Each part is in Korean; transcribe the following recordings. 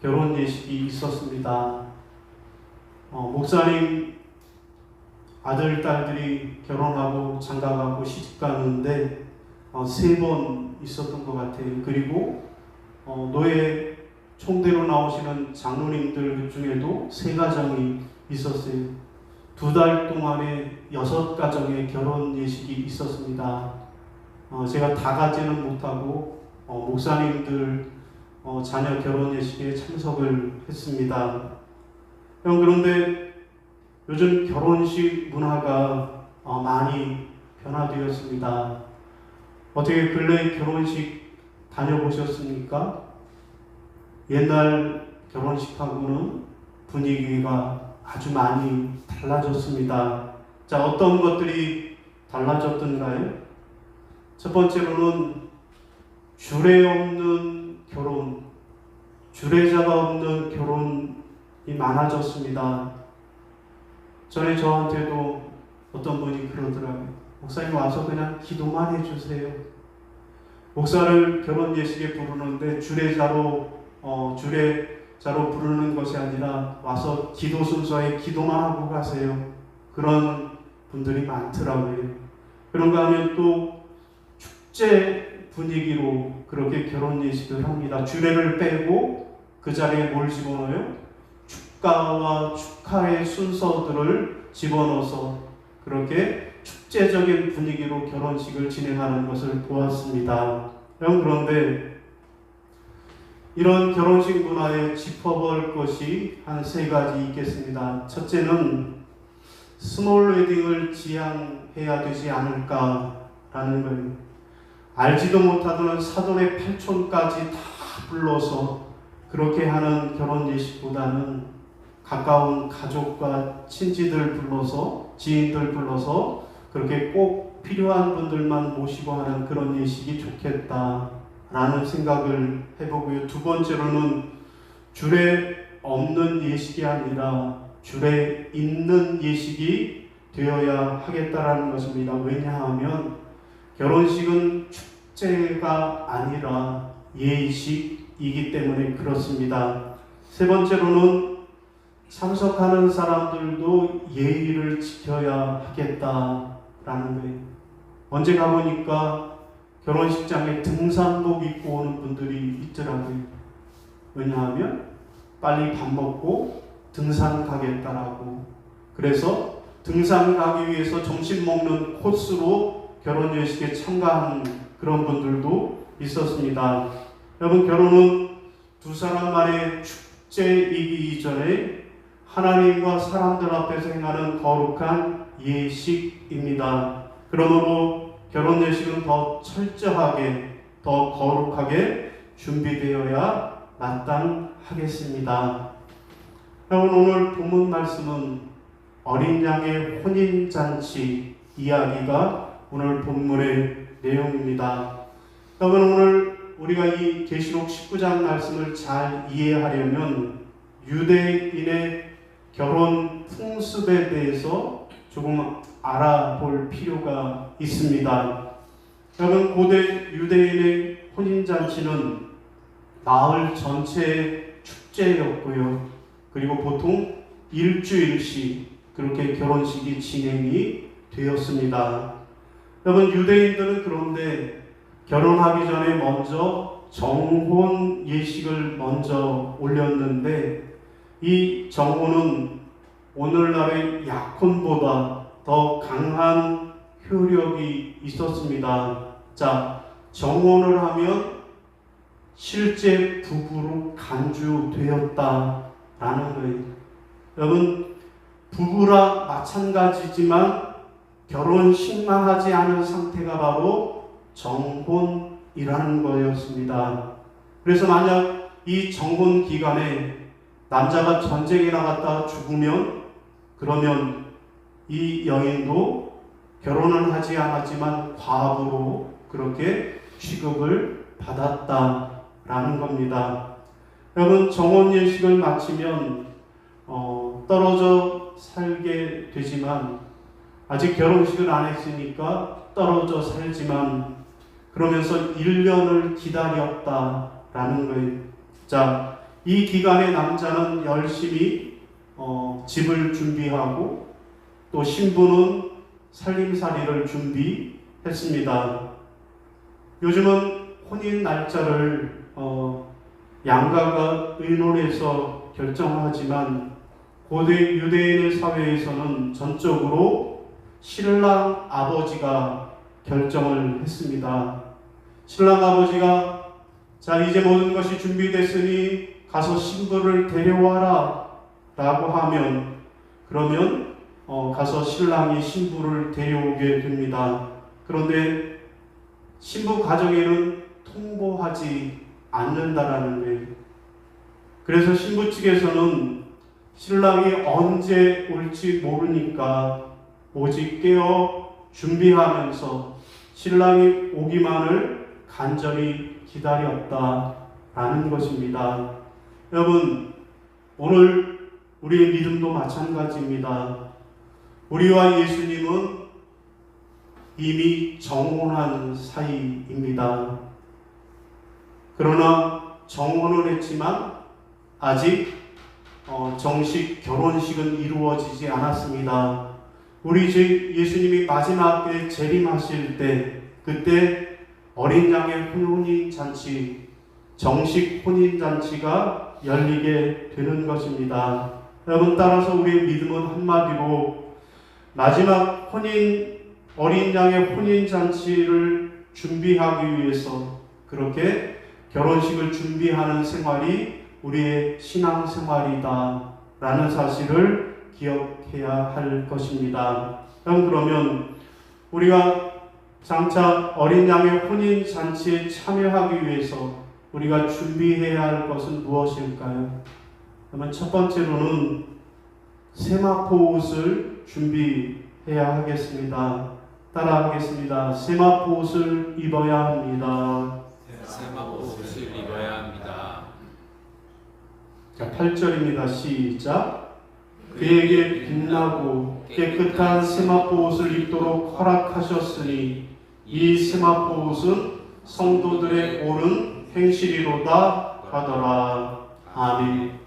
결혼 예식이 있었습니다. 목사님 아들, 딸들이 결혼하고 장가가고 시집가는데 3번 있었던 것 같아요. 그리고 노예 총대로 나오시는 장로님들 중에도 3가정이 있었어요. 2달 동안에 6가정의 결혼 예식이 있었습니다. 제가 다 가지는 못하고 목사님들 자녀 결혼 예식에 참석을 했습니다. 그런데 요즘 결혼식 문화가 많이 변화되었습니다. 어떻게 근래 결혼식 다녀보셨습니까? 옛날 결혼식하고는 분위기가 아주 많이 달라졌습니다. 자, 어떤 것들이 달라졌던가요? 첫 번째로는 주례 없는 결혼, 주례자가 없는 결혼이 많아졌습니다. 전에 저한테도 어떤 분이 그러더라고요. 목사님 와서 그냥 기도만 해주세요. 목사를 결혼 예식에 부르는데 주례자로 부르는 것이 아니라 와서 기도 순서에 기도만 하고 가세요. 그런 분들이 많더라고요. 그런가 하면 또 축제 분위기로 그렇게 결혼 예식을 합니다. 주례를 빼고 그 자리에 뭘 집어넣어요? 축가와 축하의 순서들을 집어넣어서 그렇게 축제적인 분위기로 결혼식을 진행하는 것을 보았습니다. 그런데 이런 결혼식 문화에 짚어볼 것이 한 3가지 있겠습니다. 첫째는 스몰 웨딩을 지향해야 되지 않을까라는 거예요. 알지도 못하던 사돈의 팔촌까지 다 불러서 그렇게 하는 결혼 예식보다는 가까운 가족과 친지들 불러서, 지인들 불러서 그렇게 꼭 필요한 분들만 모시고 하는 그런 예식이 좋겠다라는 생각을 해보고요. 2번째로는 주례 없는 예식이 아니라 주례 있는 예식이 되어야 하겠다라는 것입니다. 왜냐하면 결혼식은 축제가 아니라 예식이기 때문에 그렇습니다. 3번째로는 참석하는 사람들도 예의를 지켜야 하겠다라는 거예요. 언제 가보니까 결혼식장에 등산복 입고 오는 분들이 있더라고요. 왜냐하면 빨리 밥 먹고 등산 가겠다라고. 그래서 등산 가기 위해서 점심 먹는 코스로 결혼 예식에 참가한 그런 분들도 있었습니다. 여러분, 결혼은 두 사람만의 축제이기 이전에 하나님과 사람들 앞에서 행하는 거룩한 예식입니다. 그러므로 결혼 예식은 더 철저하게, 더 거룩하게 준비되어야 마땅하겠습니다. 여러분, 오늘 본문 말씀은 어린 양의 혼인잔치 이야기가 오늘 본문의 내용입니다. 여러분, 오늘 우리가 이 계시록 19장 말씀을 잘 이해하려면 유대인의 결혼 풍습에 대해서 조금 알아볼 필요가 있습니다. 여러분, 고대 유대인의 혼인잔치는 마을 전체의 축제였고요. 그리고 보통 일주일씩 그렇게 결혼식이 진행이 되었습니다. 여러분, 유대인들은 그런데 결혼하기 전에 먼저 정혼 예식을 먼저 올렸는데 이 정혼은 오늘날의 약혼보다 더 강한 효력이 있었습니다. 자, 정혼을 하면 실제 부부로 간주되었다라는 거예요. 여러분, 부부라 마찬가지지만 결혼식만 하지 않은 상태가 바로 정혼이라는 거였습니다. 그래서 만약 이 정혼 기간에 남자가 전쟁에 나갔다 죽으면 그러면 이 여인도 결혼을 하지 않았지만 과부로 그렇게 취급을 받았다라는 겁니다. 여러분, 정혼 예식을 마치면 떨어져 살게 되지만 아직 결혼식을 안 했으니까 떨어져 살지만 그러면서 1년을 기다렸다라는 거예요. 자, 이 기간에 남자는 열심히 집을 준비하고 또 신부는 살림살이를 준비했습니다. 요즘은 혼인 날짜를 양가가 의논해서 결정하지만 고대 유대인의 사회에서는 전적으로 신랑 아버지가 결정을 했습니다. 신랑 아버지가 자, 이제 모든 것이 준비됐으니 가서 신부를 데려와라 라고 하면 그러면 가서 신랑이 신부를 데려오게 됩니다. 그런데 신부 가정에는 통보하지 않는다라는 거예요. 그래서 신부 측에서는 신랑이 언제 올지 모르니까 오직 깨어 준비하면서 신랑이 오기만을 간절히 기다렸다라는 것입니다. 여러분, 오늘 우리의 믿음도 마찬가지입니다. 우리와 예수님은 이미 정혼한 사이입니다. 그러나 정혼을 했지만 아직 정식 결혼식은 이루어지지 않았습니다. 우리 주 예수님이 마지막 때 재림하실 때 그때 어린 양의 혼인잔치, 정식 혼인잔치가 열리게 되는 것입니다. 여러분, 따라서 우리의 믿음은 한마디로 마지막 어린 양의 혼인잔치를 준비하기 위해서 그렇게 결혼식을 준비하는 생활이 우리의 신앙생활이다 라는 사실을 기억해야 할 것입니다. 그러면 우리가 장차 어린 양의 혼인잔치에 참여하기 위해서 우리가 준비해야 할 것은 무엇일까요? 그러면 첫 번째로는 세마포 옷을 준비해야 하겠습니다. 따라하겠습니다. 세마포 옷을 입어야 합니다. 세마포 옷을 입어야 합니다. 자, 8절입니다. 시작. 그에게 빛나고 깨끗한 세마포 옷을 입도록 허락하셨으니 이 세마포 옷은 성도들의 옳은 행실이로다 하더라. 아멘.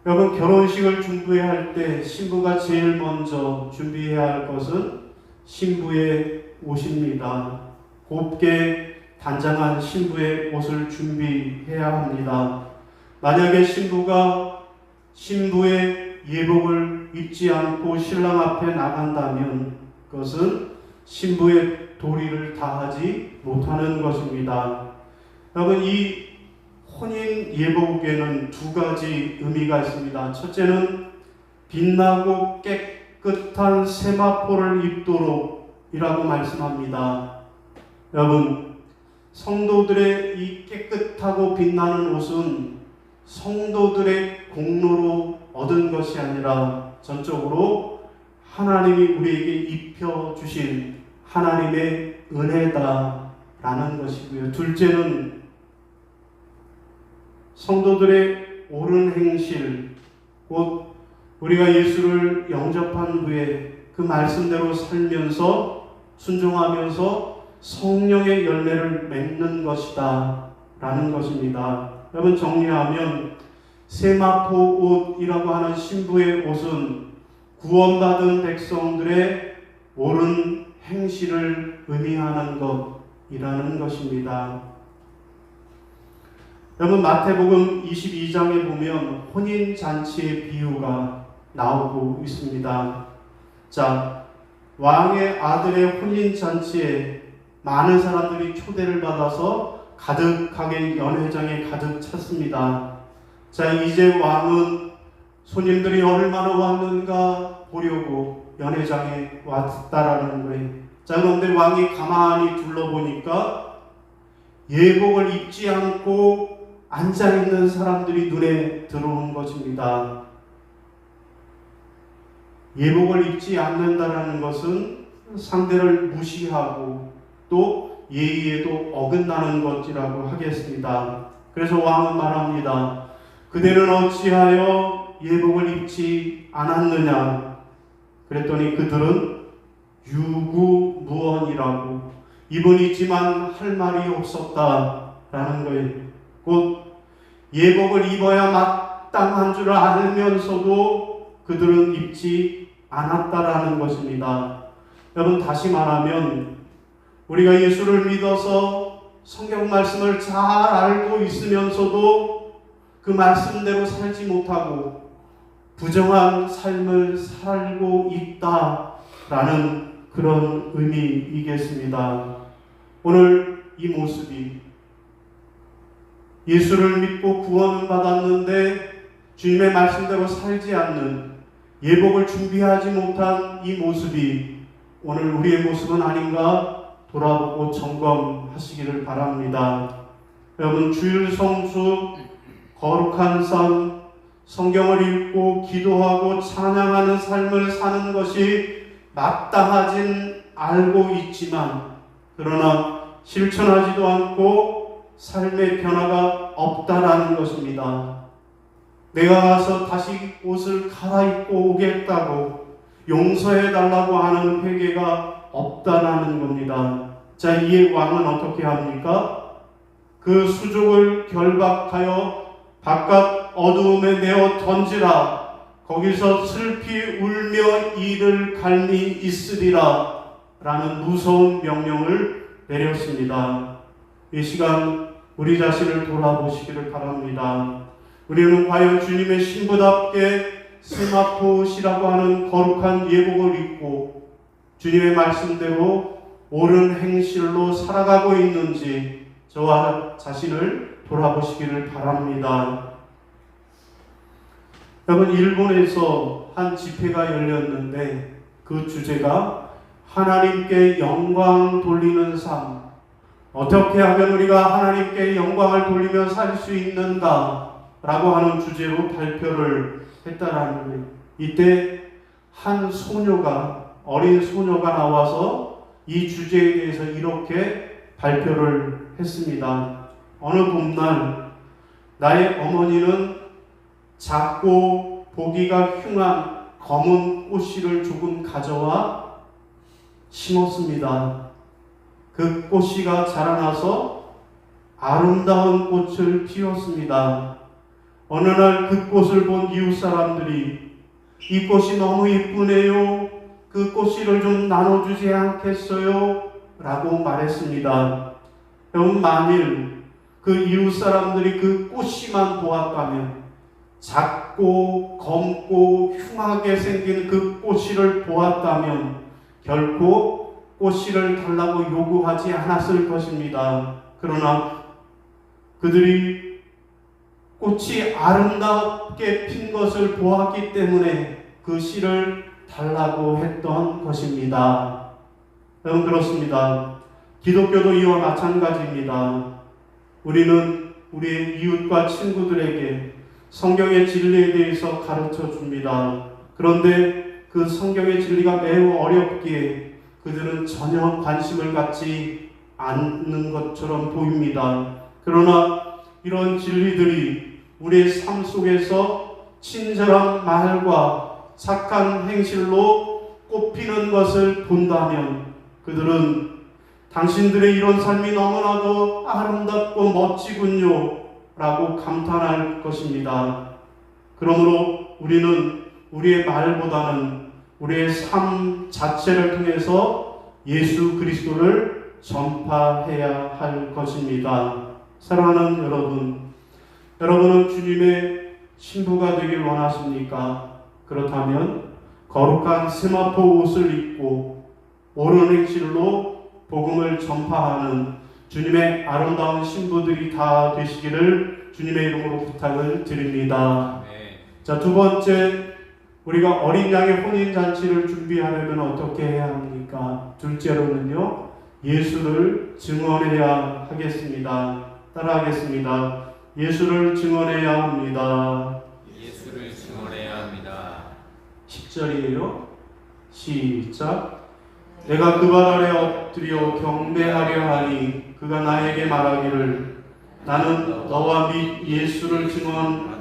여러분, 결혼식을 준비할 때 신부가 제일 먼저 준비해야 할 것은 신부의 옷입니다. 곱게 단장한 신부의 옷을 준비해야 합니다. 만약에 신부가 신부의 예복을 입지 않고 신랑 앞에 나간다면 그것은 신부의 도리를 다하지 못하는 것입니다. 여러분, 이 혼인 예복에는 두 가지 의미가 있습니다. 첫째는 빛나고 깨끗한 세마포를 입도록 이라고 말씀합니다. 여러분, 성도들의 이 깨끗하고 빛나는 옷은 성도들의 공로로 얻은 것이 아니라 전적으로 하나님이 우리에게 입혀주신 하나님의 은혜다라는 것이고요. 둘째는 성도들의 옳은 행실, 곧 우리가 예수를 영접한 후에 그 말씀대로 살면서 순종하면서 성령의 열매를 맺는 것이다 라는 것입니다. 여러분, 정리하면 세마포 옷이라고 하는 신부의 옷은 구원받은 백성들의 옳은 행실을 의미하는 것이라는 것입니다. 여러분, 마태복음 22장에 보면 혼인잔치의 비유가 나오고 있습니다. 자, 왕의 아들의 혼인잔치에 많은 사람들이 초대를 받아서 가득하게 연회장에 가득 찼습니다. 자, 이제 왕은 손님들이 얼마나 왔는가 보려고 연회장에 왔다라는 거예요. 자, 그런데 왕이 가만히 둘러보니까 예복을 입지 않고 앉아있는 사람들이 눈에 들어온 것입니다. 예복을 입지 않는다라는 것은 상대를 무시하고 또 예의에도 어긋나는 것이라고 하겠습니다. 그래서 왕은 말합니다. 그대는 어찌하여 예복을 입지 않았느냐? 그랬더니 그들은 유구무원이라고 입은 있지만 할 말이 없었다라는 거예요. 곧 예복을 입어야 마땅한 줄 알면서도 그들은 입지 않았다라는 것입니다. 여러분, 다시 말하면 우리가 예수를 믿어서 성경 말씀을 잘 알고 있으면서도 그 말씀대로 살지 못하고 부정한 삶을 살고 있다라는 그런 의미이겠습니다. 오늘 이 모습이 예수를 믿고 구원을 받았는데 주님의 말씀대로 살지 않는, 예복을 준비하지 못한 이 모습이 오늘 우리의 모습은 아닌가 돌아보고 점검하시기를 바랍니다. 여러분, 주일 성수, 거룩한 삶, 성경을 읽고 기도하고 찬양하는 삶을 사는 것이 마땅하진 알고 있지만, 그러나 실천하지도 않고 삶의 변화가 없다라는 것입니다. 내가 가서 다시 옷을 갈아입고 오겠다고 용서해달라고 하는 회개가 없다라는 겁니다. 자, 이 왕은 어떻게 합니까? 그 수족을 결박하여 바깥 어두움에 내어 던지라. 거기서 슬피 울며 이를 갈미 있으리라 라는 무서운 명령을 내렸습니다. 이 시간 우리 자신을 돌아보시기를 바랍니다. 우리는 과연 주님의 신부답게 세마포옷이라고 하는 거룩한 예복을 입고 주님의 말씀대로 옳은 행실로 살아가고 있는지 저와 자신을 돌아보시기를 바랍니다. 여러분, 일본에서 한 집회가 열렸는데 그 주제가 하나님께 영광 돌리는 삶, 어떻게 하면 우리가 하나님께 영광을 돌리며 살 수 있는가 라고 하는 주제로 발표를 했다라는 거예요. 이때 한 소녀가, 어린 소녀가 나와서 이 주제에 대해서 이렇게 발표를 했습니다. 어느 봄날 나의 어머니는 작고 보기가 흉한 검은 꽃씨를 조금 가져와 심었습니다. 그 꽃씨가 자라나서 아름다운 꽃을 피웠습니다. 어느 날 그 꽃을 본 이웃 사람들이 이 꽃이 너무 이쁘네요. 그 꽃씨를 좀 나눠주지 않겠어요? 라고 말했습니다. 여러분, 만일 그 이웃 사람들이 그 꽃씨만 보았다면, 작고 검고 흉하게 생긴 그 꽃씨를 보았다면 결코 꽃씨를 달라고 요구하지 않았을 것입니다. 그러나 그들이 꽃이 아름답게 핀 것을 보았기 때문에 그 씨를 달라고 했던 것입니다. 여러분, 그렇습니다. 기독교도 이와 마찬가지입니다. 우리는 우리의 이웃과 친구들에게 성경의 진리에 대해서 가르쳐 줍니다. 그런데 그 성경의 진리가 매우 어렵기에 그들은 전혀 관심을 갖지 않는 것처럼 보입니다. 그러나 이런 진리들이 우리의 삶 속에서 친절한 말과 착한 행실로 꽃피는 것을 본다면 그들은 당신들의 이런 삶이 너무나도 아름답고 멋지군요 라고 감탄할 것입니다. 그러므로 우리는 우리의 말보다는 우리의 삶 자체를 통해서 예수 그리스도를 전파해야 할 것입니다. 사랑하는 여러분, 여러분은 주님의 신부가 되길 원하십니까? 그렇다면 거룩한 세마포 옷을 입고 옳은 행실로 복음을 전파하는 주님의 아름다운 신부들이 다 되시기를 주님의 이름으로 부탁을 드립니다. 자, 두 번째, 우리가 어린 양의 혼인잔치를 준비하려면 어떻게 해야 합니까? 둘째로는요, 예수를 증언해야 하겠습니다. 따라하겠습니다. 예수를 증언해야 합니다. 예수를 증언해야 합니다. 10절이에요. 시작. 내가 그 발 아래 엎드려 경배하려 하니 그가 나에게 말하기를 나는 너와 및 예수를 증언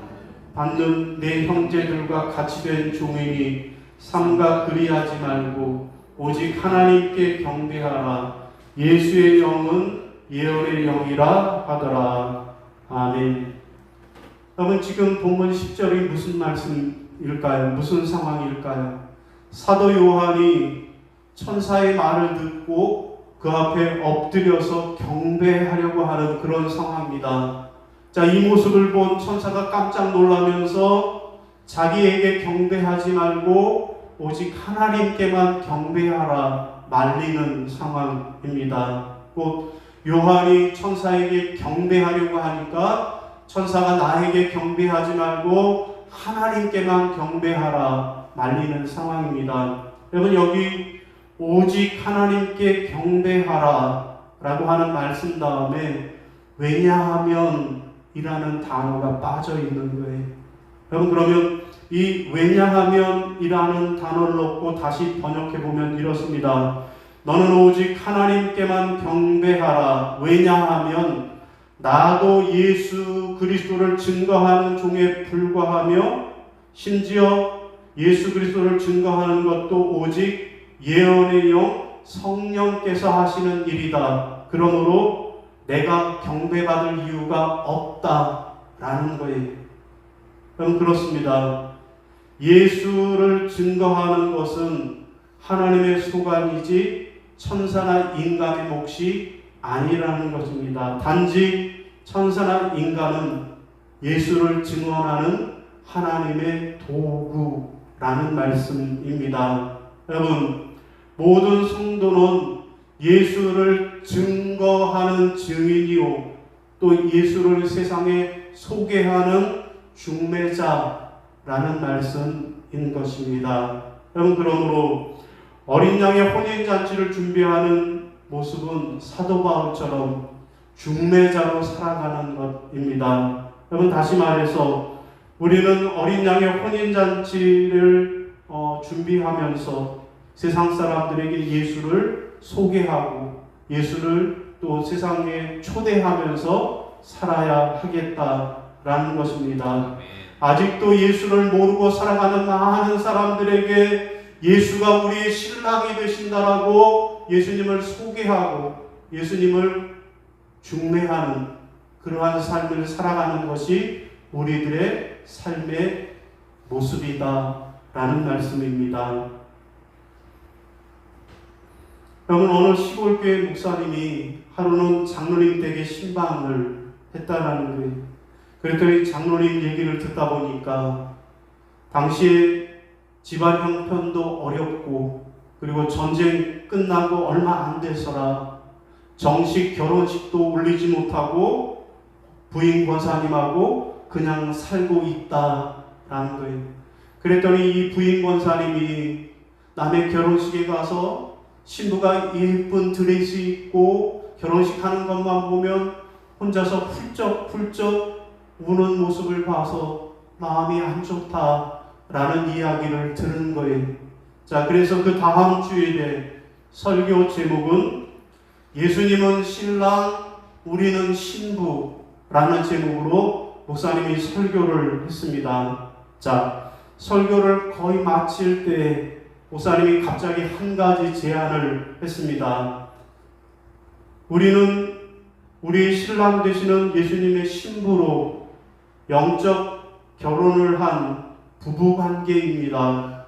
받는 내 형제들과 같이 된 종이니 삼가 그리하지 말고 오직 하나님께 경배하라. 예수의 영은 예언의 영이라 하더라. 아멘. 여러분 지금 본문 10절이 무슨 말씀일까요? 무슨 상황일까요? 사도 요한이 천사의 말을 듣고 그 앞에 엎드려서 경배하려고 하는 그런 상황입니다. 자, 이 모습을 본 천사가 깜짝 놀라면서 자기에게 경배하지 말고 오직 하나님께만 경배하라 말리는 상황입니다. 곧 요한이 천사에게 경배하려고 하니까 천사가 나에게 경배하지 말고 하나님께만 경배하라 말리는 상황입니다. 여러분 여기 오직 하나님께 경배하라 라고 하는 말씀 다음에 왜냐하면 이라는 단어가 빠져 있는 거예요. 여러분 그러면 이 왜냐하면 이라는 단어를 넣고 다시 번역해 보면 이렇습니다. 너는 오직 하나님께만 경배하라. 왜냐하면 나도 예수 그리스도를 증거하는 종에 불과하며 심지어 예수 그리스도를 증거하는 것도 오직 예언의 영 성령께서 하시는 일이다. 그러므로 내가 경배받을 이유가 없다라는 거예요. 그럼 그렇습니다. 예수를 증거하는 것은 하나님의 소관이지 천사나 인간의 몫이 아니라는 것입니다. 단지 천사나 인간은 예수를 증언하는 하나님의 도구라는 말씀입니다. 여러분, 모든 성도는 예수를 증거하는 증인이요, 또 예수를 세상에 소개하는 중매자라는 말씀인 것입니다. 여러분, 그러므로 어린 양의 혼인잔치를 준비하는 모습은 사도 바울처럼 중매자로 살아가는 것입니다. 여러분 다시 말해서 우리는 어린 양의 혼인잔치를 준비하면서 세상 사람들에게 예수를 소개하고 예수를 또 세상에 초대하면서 살아야 하겠다라는 것입니다. 아직도 예수를 모르고 살아가는 많은 사람들에게 예수가 우리의 신랑이 되신다라고 예수님을 소개하고 예수님을 중매하는 그러한 삶을 살아가는 것이 우리들의 삶의 모습이다라는 말씀입니다. 여러분 어느 시골교회 목사님이 하루는 장로님 댁에 신방을 했다라는 거예요. 그랬더니 장로님 얘기를 듣다 보니까 당시에 집안 형편도 어렵고 그리고 전쟁 끝나고 얼마 안 돼서라 정식 결혼식도 올리지 못하고 부인 권사님하고 그냥 살고 있다라는 거예요. 그랬더니 이 부인 권사님이 남의 결혼식에 가서 신부가 예쁜 드레스 입고 결혼식 하는 것만 보면 혼자서 훌쩍훌쩍 우는 모습을 봐서 마음이 안 좋다라는 이야기를 들은 거예요. 자, 그래서 그 다음 주일에 설교 제목은 예수님은 신랑, 우리는 신부라는 제목으로 목사님이 설교를 했습니다. 자, 설교를 거의 마칠 때 목사님이 갑자기 한 가지 제안을 했습니다. 우리는 우리 신랑 되시는 예수님의 신부로 영적 결혼을 한 부부관계입니다.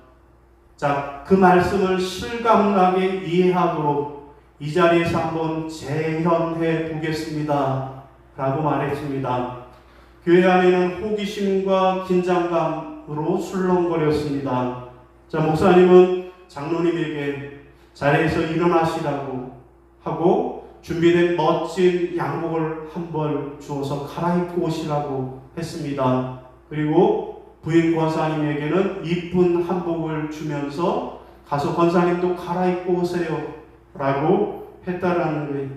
자, 그 말씀을 실감나게 이해하도록 이 자리에서 한번 재현해 보겠습니다. 라고 말했습니다. 교회 안에는 호기심과 긴장감으로 술렁거렸습니다. 자, 목사님은 장로님에게 자리에서 일어나시라고 하고 준비된 멋진 양복을 한 벌 주어서 갈아입고 오시라고 했습니다. 그리고 부인 권사님에게는 이쁜 한복을 주면서 가서 권사님도 갈아입고 오세요 라고 했다라는 거예요.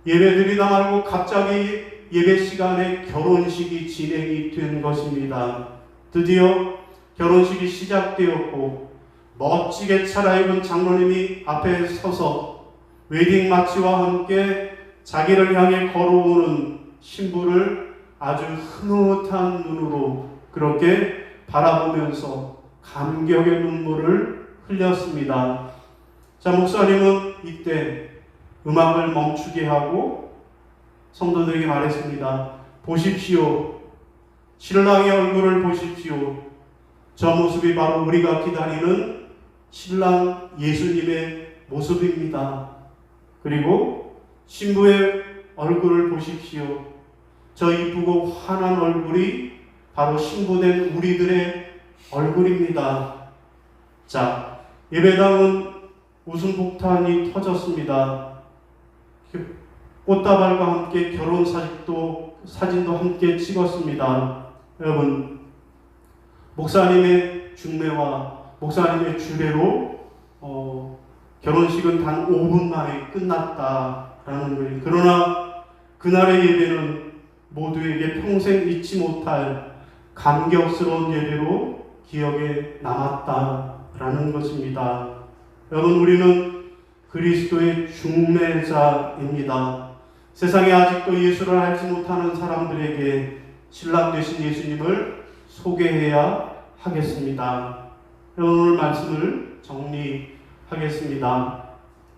예배 드리다 말고 갑자기 예배 시간에 결혼식이 진행이 된 것입니다. 드디어 결혼식이 시작되었고 멋지게 차려입은 장로님이 앞에 서서 웨딩 마치와 함께 자기를 향해 걸어오는 신부를 아주 흐뭇한 눈으로 그렇게 바라보면서 감격의 눈물을 흘렸습니다. 자, 목사님은 이때 음악을 멈추게 하고 성도들에게 말했습니다. 보십시오. 신랑의 얼굴을 보십시오. 저 모습이 바로 우리가 기다리는 신랑 예수님의 모습입니다. 그리고 신부의 얼굴을 보십시오. 저 이쁘고 환한 얼굴이 바로 신부된 우리들의 얼굴입니다. 자, 예배당은 웃음 폭탄이 터졌습니다. 꽃다발과 함께 결혼 사진도 함께 찍었습니다. 여러분, 목사님의 중매와 목사님의 주례로 결혼식은 단 5분 만에 끝났다라는 거예요. 그러나 그날의 예배는 모두에게 평생 잊지 못할 감격스러운 예배로 기억에 남았다라는 것입니다. 여러분, 우리는 그리스도의 중매자입니다. 세상에 아직도 예수를 알지 못하는 사람들에게 신랑 되신 예수님을 소개해야 하겠습니다. 오늘 말씀을 정리하겠습니다.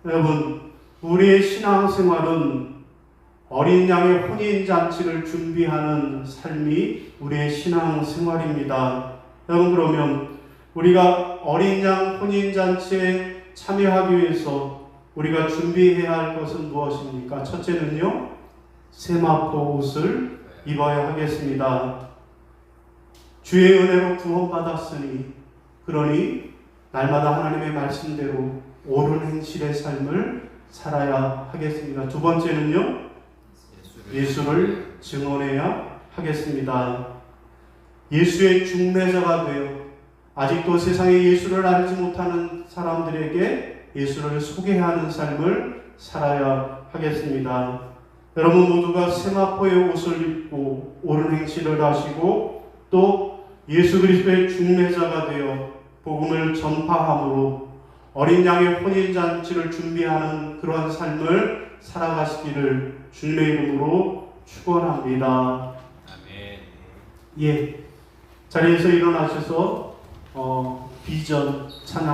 여러분, 우리의 신앙생활은 어린 양의 혼인잔치를 준비하는 삶이 우리의 신앙생활입니다. 여러분, 그러면 우리가 어린 양 혼인잔치에 참여하기 위해서 우리가 준비해야 할 것은 무엇입니까? 첫째는요, 세마포 옷을 입어야 하겠습니다. 주의 은혜로 구원받았으니 그러니 날마다 하나님의 말씀대로 옳은 행실의 삶을 살아야 하겠습니다. 두 번째는요, 예수를 증언해야 하겠습니다. 예수의 중매자가 되어 아직도 세상에 예수를 알지 못하는 사람들에게 예수를 소개하는 삶을 살아야 하겠습니다. 여러분 모두가 세마포의 옷을 입고 옳은 행실을 하시고 또 예수 그리스도의 중매자가 되어 복음을 전파함으로 어린 양의 혼인잔치를 준비하는 그러한 삶을 살아가시기를 주님의 이름으로 축원합니다. 아멘. 예, 자리에서 일어나셔서 비전 찬양